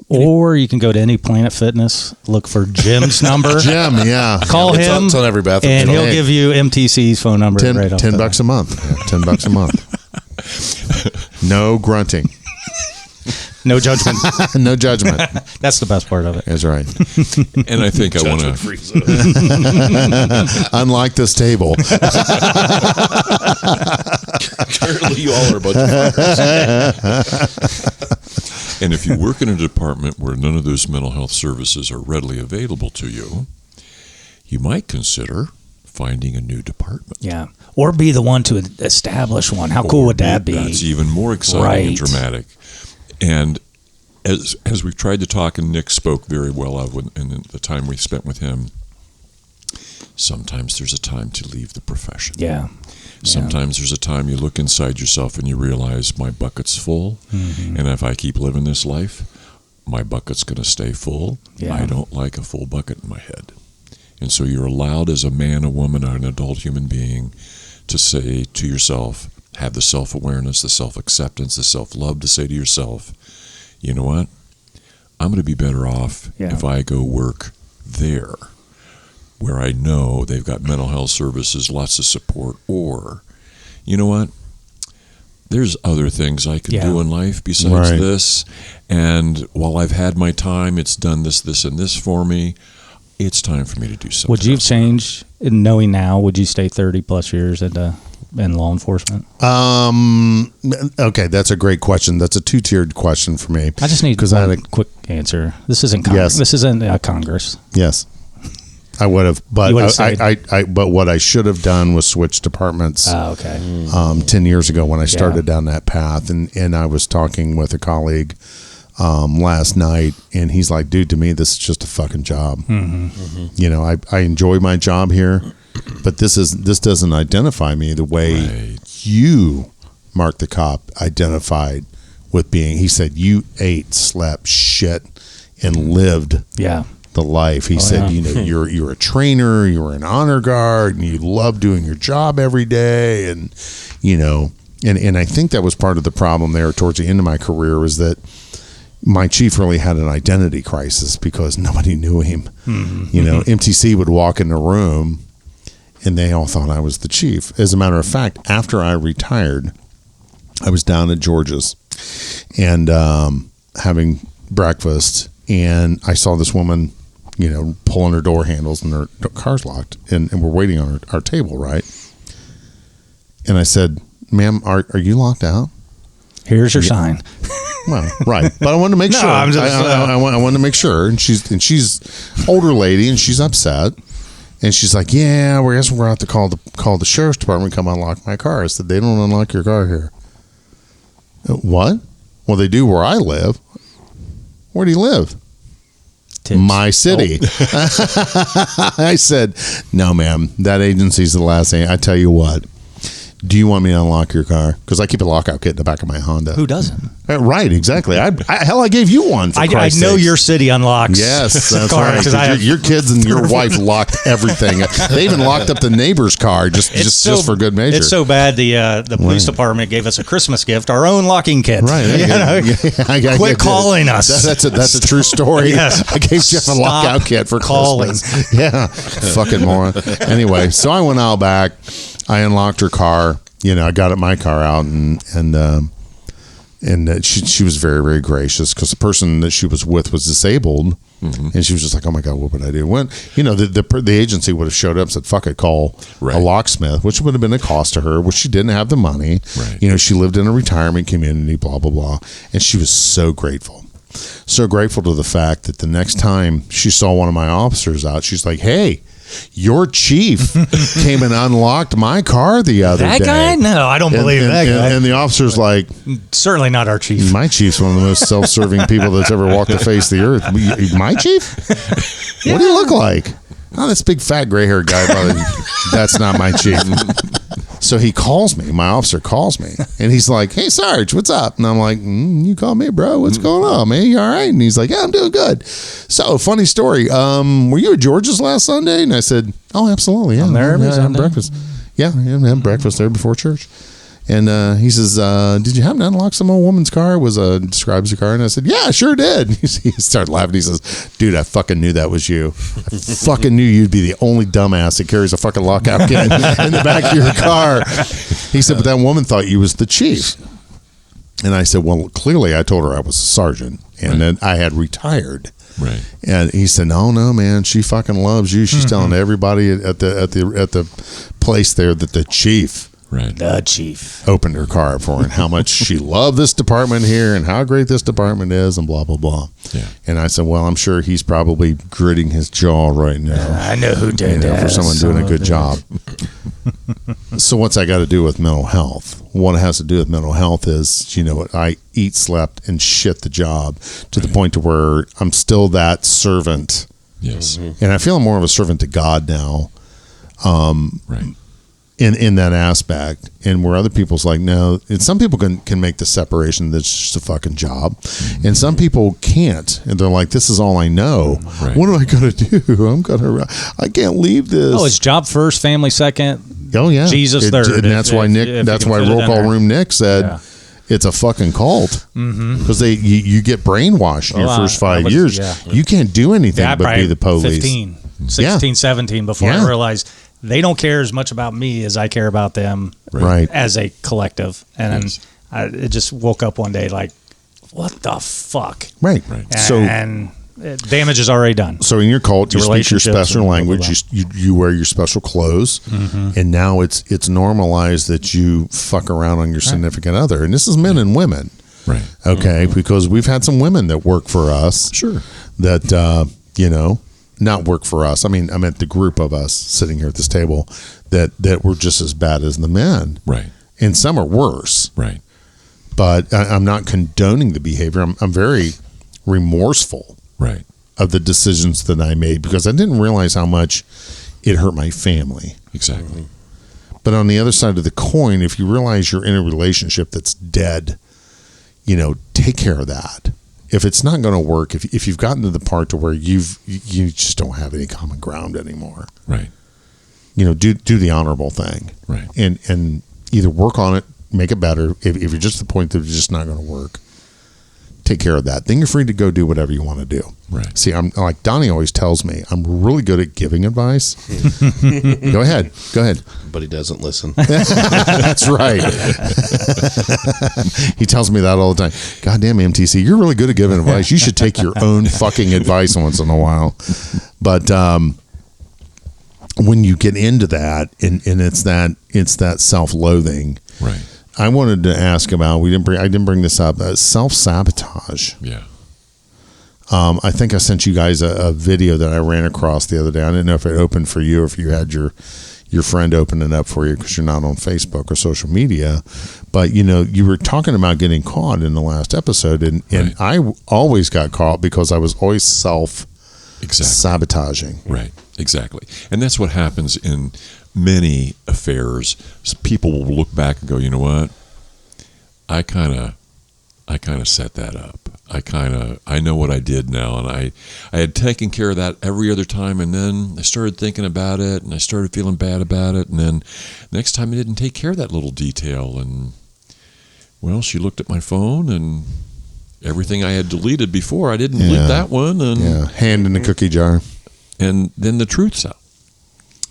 S3: Or you can go to any Planet Fitness, look for Jim's number.
S1: Jim, yeah.
S3: Call him.
S4: It's on every bathroom.
S3: And he'll give you MTC's phone number.
S1: $10
S3: right off
S1: $10 a month. Yeah, $10 a month. No grunting.
S3: No judgment.
S1: No judgment.
S3: That's the best part of it.
S1: That's right.
S2: And I think I want to.
S1: Unlike this table.
S4: Currently, you all are a bunch of fuckers.
S2: And if you work in a department where none of those mental health services are readily available to you, you might consider finding a new department.
S3: Yeah. Or be the one to establish one. How cool would that be?
S2: That's even more exciting and dramatic. And as we've tried to talk, and Nick spoke very well of in the time we spent with him, sometimes there's a time to leave the profession.
S3: Yeah.
S2: Sometimes there's a time you look inside yourself and you realize my bucket's full, and if I keep living this life, my bucket's going to stay full.
S3: Yeah.
S2: I don't like a full bucket in my head. And so you're allowed as a man, a woman, or an adult human being to say to yourself, have the self-awareness, the self-acceptance, the self-love to say to yourself, you know what? I'm going to be better off if I go work there, where I know they've got mental health services, lots of support, or, you know what? There's other things I can do in life besides this. And while I've had my time, it's done this, and this for me. It's time for me to do something.
S3: Would you have changed, in knowing now, would you stay 30 plus years in law enforcement?
S1: Okay, that's a great question. That's a 2-tiered question for me.
S3: I just need a quick answer. This isn't Congress. This isn't Congress.
S1: Yes. I would have, but but what I should have done was switch departments. 10 years ago when I started down that path, and I was talking with a colleague last night, and he's like, "Dude, to me, this is just a fucking job. I enjoy my job here, but this doesn't identify me the way you, Marc the Cop, identified with being." He said, "You ate, slept, shit, and lived." The life. He said, you're a trainer, you're an honor guard, and you love doing your job every day. And, and I think that was part of the problem there towards the end of my career, was that my chief really had an identity crisis because nobody knew him. MTC would walk in the room and they all thought I was the chief. As a matter of fact, after I retired, I was down at George's and having breakfast, and I saw this woman pulling her door handles, and her car's locked, and we're waiting on our table, right? And I said, ma'am, are you locked out?
S3: Here's your sign.
S1: Well, right, but I wanted to make sure.
S3: I'm just,
S1: I wanted to make sure, and she's older lady, and she's upset, and she's like, "Yeah, we're going to have to call the sheriff's department to come unlock my car." I said, "They don't unlock your car here." What? Well, they do where I live. Where do you live?
S3: Tips.
S1: My city. I said, "No, ma'am. That agency's the last thing. I tell you what. Do you want me to unlock your car? Because I keep a lockout kit in the back of my Honda."
S3: Who doesn't?
S1: Right, exactly. I gave you one. For
S3: I
S1: Christ's
S3: know
S1: sakes.
S3: your city unlocks.
S1: Yes, that's
S3: cars,
S1: right. 'Cause your kids and your wife locked everything. They even locked up the neighbor's car just for good measure.
S3: It's so bad. The police department gave us a Christmas gift, our own locking kit.
S1: Right.
S3: Quit calling us.
S1: That's a true story.
S3: Yes.
S1: I gave Jeff a lockout kit for
S3: calling.
S1: Christmas. Yeah. Fucking moron. Anyway, so I went out back. I unlocked her car. I got my car out and she was very, very gracious because the person that she was with was disabled, and she was just like, "Oh my God, what would I do?" When the agency would have showed up and said, "Fuck it, call a locksmith," which would have been a cost to her, which she didn't have the money.
S2: Right.
S1: She lived in a retirement community, blah blah blah, and she was so grateful to the fact that the next time she saw one of my officers out, she's like, "Hey, your chief came and unlocked my car the other day."
S3: That guy? No, I don't believe that guy.
S1: And the officer's like,
S3: certainly not our chief.
S1: "My chief's one of the most self-serving people that's ever walked the face of the earth." My chief? What do you look like? "Oh, this big fat gray-haired guy. Probably, that's not my chief." So he calls me. My officer calls me, and he's like, "Hey, Sarge, what's up?" And I'm like, "You call me, bro. What's going on, man? You all right?" And he's like, "Yeah, I'm doing good." So, funny story. Were you at George's last Sunday? And I said, "Oh, absolutely. Yeah,
S3: I'm there every
S1: I had
S3: Sunday.
S1: breakfast. Yeah, I had breakfast there before church." And he says, "Did you happen to unlock some old woman's car?" Describes the car. And I said, "Yeah, I sure did." He started laughing. He says, "Dude, I fucking knew that was you. I fucking knew you'd be the only dumbass that carries a fucking lockout kit in the back of your car." He said, "But that woman thought you was the chief." And I said, "Well, clearly I told her I was a sergeant and then I had retired."
S2: Right.
S1: And he said, "No, man, she fucking loves you. She's telling everybody at the place there that the chief
S3: The chief
S1: opened her car up for her and how much she loved this department here and how great this department is and blah, blah, blah."
S2: Yeah.
S1: And I said, "Well, I'm sure he's probably gritting his jaw right now."
S3: I know who did that.
S1: For someone doing a good job. So what's that got to do with mental health? What it has to do with mental health is, what I eat, slept, and shit the job to the point to where I'm still that servant.
S2: Yes.
S1: And I feel I'm more of a servant to God now.
S2: Right.
S1: In that aspect, and where other people's like, no, and some people can make the separation that's just a fucking job, and some people can't, and they're like, "This is all I know.
S2: Right.
S1: What do I gotta do? I can't leave this."
S3: Oh, it's job first, family second.
S1: Oh yeah,
S3: Jesus third.
S1: And that's why Nick. That's why Roll Call Room Nick said it's a fucking cult because you get brainwashed in your first 5 years.
S3: Yeah.
S1: You can't do anything but be the police.
S3: 15, 16, 17 before I realized they don't care as much about me as I care about them,
S1: right?
S3: As a collective, and it just woke up one day like, what the fuck,
S1: right?
S3: And damage is already done.
S1: So in your cult, you speak your special language. You wear your special clothes, and now it's normalized that you fuck around on your significant other, and this is men and women,
S2: right?
S1: Okay, because we've had some women that work for us, that not work for us. I meant the group of us sitting here at this table that were just as bad as the men,
S2: right?
S1: And some are worse,
S2: right?
S1: But I'm not condoning the behavior. I'm very remorseful,
S2: right,
S1: of the decisions that I made because I didn't realize how much it hurt my family.
S2: Exactly.
S1: But on the other side of the coin, if you realize you're in a relationship that's dead, take care of that. If it's not going to work, if you've gotten to the part to where you just don't have any common ground anymore,
S2: right?
S1: Do the honorable thing,
S2: right?
S1: And either work on it, make it better. If you're just at the point that it's just not going to work, take care of that. Then you're free to go do whatever you want to do.
S2: Right.
S1: See, I'm like Donnie always tells me, I'm really good at giving advice. Go ahead.
S4: But he doesn't listen.
S1: That's right. He tells me that all the time. Goddamn MTC, you're really good at giving advice. You should take your own fucking advice once in a while. But when you get into that, and it's that self-loathing,
S2: right?
S1: I wanted to ask about. I didn't bring this up. Self-sabotage.
S2: Yeah.
S1: I think I sent you guys a video that I ran across the other day. I didn't know if it opened for you or if you had your friend open it up for you because you're not on Facebook or social media. But, you were talking about getting caught in the last episode, and I always got caught because I was always sabotaging.
S2: Right, exactly. And that's what happens in many affairs. People will look back and go, you know what? I kind of set that up. I know what I did now, and I had taken care of that every other time, and then I started thinking about it, and I started feeling bad about it, and then next time I didn't take care of that little detail, and well, she looked at my phone, and everything I had deleted before, I didn't delete that one, and
S1: hand in the cookie jar,
S2: and then the truth's out.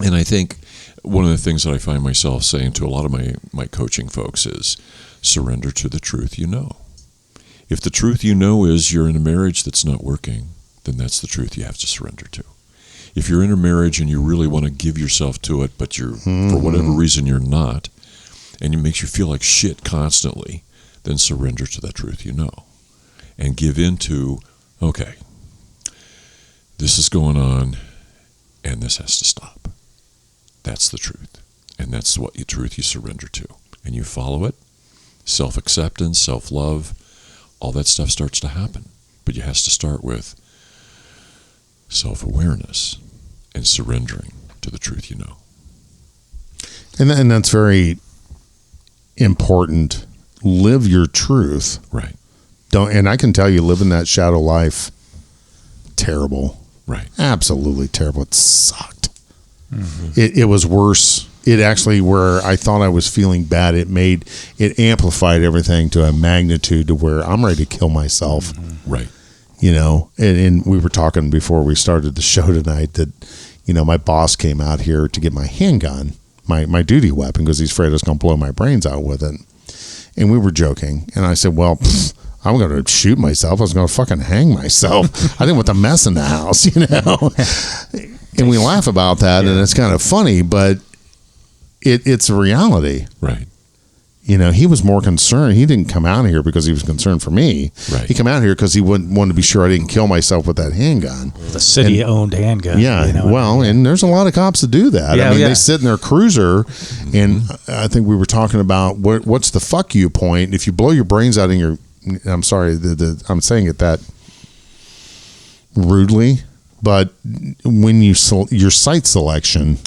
S2: And I think one of the things that I find myself saying to a lot of my coaching folks is surrender to the truth you know. If the truth you know is you're in a marriage that's not working, then that's the truth you have to surrender to. If you're in a marriage and you really want to give yourself to it, but you're for whatever reason you're not, and it makes you feel like shit constantly, then surrender to that truth you know. And give in to, okay, this is going on, and this has to stop. That's the truth. And that's what truth you surrender to. And you follow it. Self-acceptance, self-love, all that stuff starts to happen. But it has to start with self-awareness and surrendering to the truth you know.
S1: And that's very important. Live your truth.
S2: Right.
S1: And I can tell you, living that shadow life, terrible.
S2: Right.
S1: Absolutely terrible. It sucked. Mm-hmm. It was worse. It actually, where I thought I was feeling bad, it amplified everything to a magnitude to where I'm ready to kill myself.
S2: Mm-hmm. Right.
S1: And we were talking before we started the show tonight that, my boss came out here to get my handgun, my duty weapon, because he's afraid I was going to blow my brains out with it. And we were joking. And I said, well, I'm going to shoot myself. I was going to fucking hang myself. I didn't want the mess in the house, And we laugh about that, and it's kind of funny, but it's a reality.
S2: Right.
S1: He was more concerned. He didn't come out here because he was concerned for me.
S2: Right.
S1: He came out here because he wanted to be sure I didn't kill myself with that handgun.
S3: The city-owned handgun.
S1: Yeah. And there's a lot of cops that do that.
S3: Yeah,
S1: they sit in their cruiser, and I think we were talking about what's the fuck you point. If you blow your brains out in your, I'm sorry, I'm saying it that rudely, but when your site selection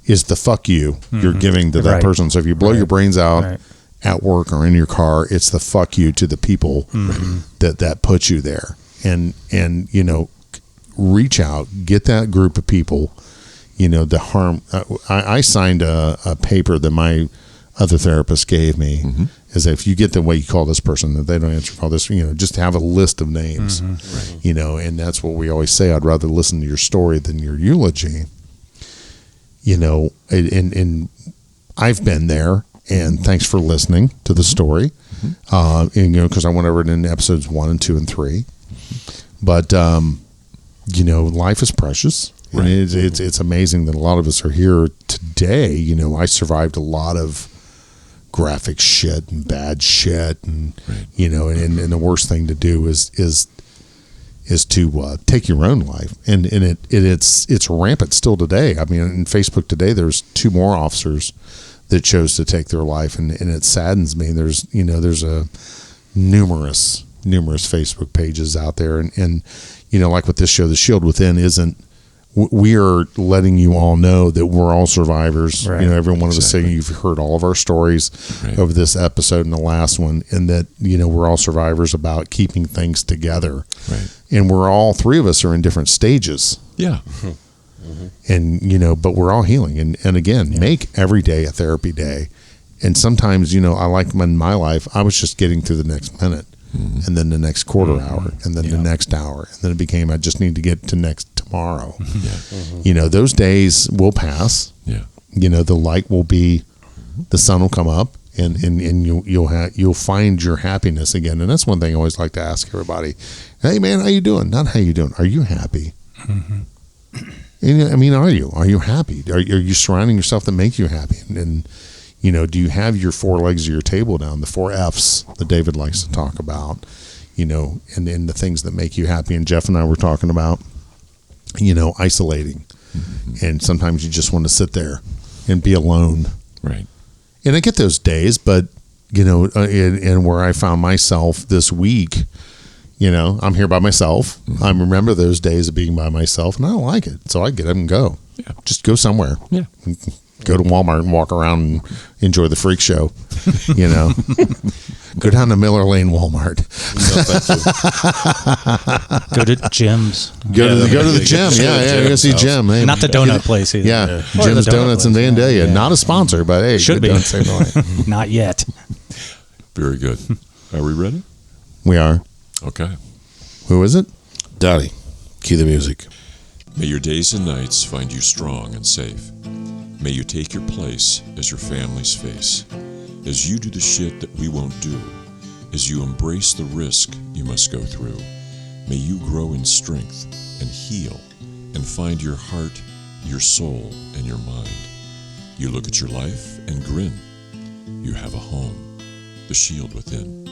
S1: is the fuck you you're giving to that person. So if you blow your brains out at work or in your car, it's the fuck you to the people that put you there. And reach out, get that group of people, the harm. I signed a paper that my other therapist gave me, is that if you get the way you call this person, that they don't answer call this, just have a list of names, and that's what we always say. I'd rather listen to your story than your eulogy, and I've been there, and thanks for listening to the story, because I went over it in episodes 1 and 2 and 3, but, life is precious. Right. And it's amazing that a lot of us are here today. I survived a lot of graphic shit and bad shit, and and the worst thing to do is to take your own life, and it's rampant still today. I mean, in Facebook today, there's 2 more officers that chose to take their life, and it saddens me. There's a numerous Facebook pages out there, and like with this show, The Shield Within isn't. We are letting you all know that we're all survivors. Right. Every one of us saying you've heard all of our stories over this episode and the last one, and that we're all survivors about keeping things together.
S2: Right.
S1: And we're all 3 of us are in different stages.
S2: Yeah.
S1: And but we're all healing. And again, make every day a therapy day. And sometimes I like in my life, I was just getting through the next minute, and then the next quarter hour, and then the next hour, and then it became I just need to get to next tomorrow. Those days will pass. The light will be, the sun will come up, and you'll find your happiness again. And that's one thing I always like to ask everybody: hey man, how you doing? Not how you doing. Are you happy? Are you happy? Are you surrounding yourself that make you happy? And Do you have your 4 legs of your table down, the 4 F's that David likes to talk about, and then the things that make you happy. And Jeff and I were talking about, isolating. And sometimes you just want to sit there and be alone.
S2: Right.
S1: And I get those days, but, and where I found myself this week, I'm here by myself. I remember those days of being by myself, and I don't like it. So I get up and go.
S2: Yeah.
S1: Just go somewhere.
S2: Yeah.
S1: Go to Walmart and walk around and enjoy the freak show. Go down to Miller Lane Walmart.
S3: Go to gyms.
S1: Go to the gym. Yeah. Go see Jim. Hey,
S3: Not the donut place either.
S1: Yeah.
S3: Or
S1: Jim's
S3: the donut
S1: Donuts in
S3: place,
S1: Vandalia.
S3: yeah.
S1: Not a sponsor, but hey,
S3: Should
S1: good
S3: be.
S1: don't say no.
S3: Not yet.
S2: Very good. Are we ready?
S1: We are.
S2: Okay.
S1: Who is it?
S4: Donnie, cue the music.
S2: May your days and nights find you strong and safe. May you take your place as your family's face. As you do the shit that we won't do. As you embrace the risk you must go through. May you grow in strength and heal and find your heart, your soul, and your mind. You look at your life and grin. You have a home, the shield within.